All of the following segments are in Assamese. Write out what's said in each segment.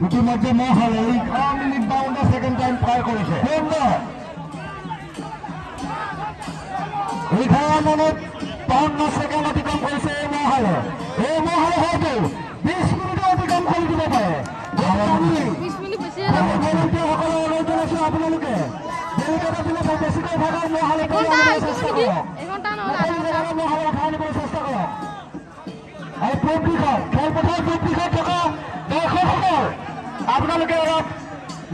ইতিমধ্যে মহালে 8 মিনিট 52 সেকেন্ড টাইম পাৰ কৰিছে 8 মিনিট 52 সেকেন্ড অতিক্ৰম কৰিছে মহালে হয়তো 20 মিনিট অতিক্ৰম কৰি দিব পাৰে 20 মিনিট বেছি সকলো অনুৰোধ জনাইছো আপোনালোকে দেৰিকৈ বেছিকৈ ভাগৰ মহালে চেষ্টা কৰক আৰু খেলপথাৰ পূব থকা দৰ্শকসকল আপোনালোকে অলপ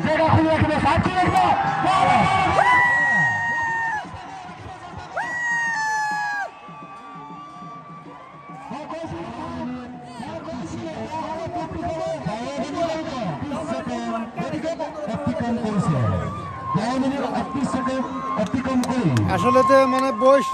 জেগা খুলি ৰাখিব চাই ৰাখিব আসলে মানে বয়স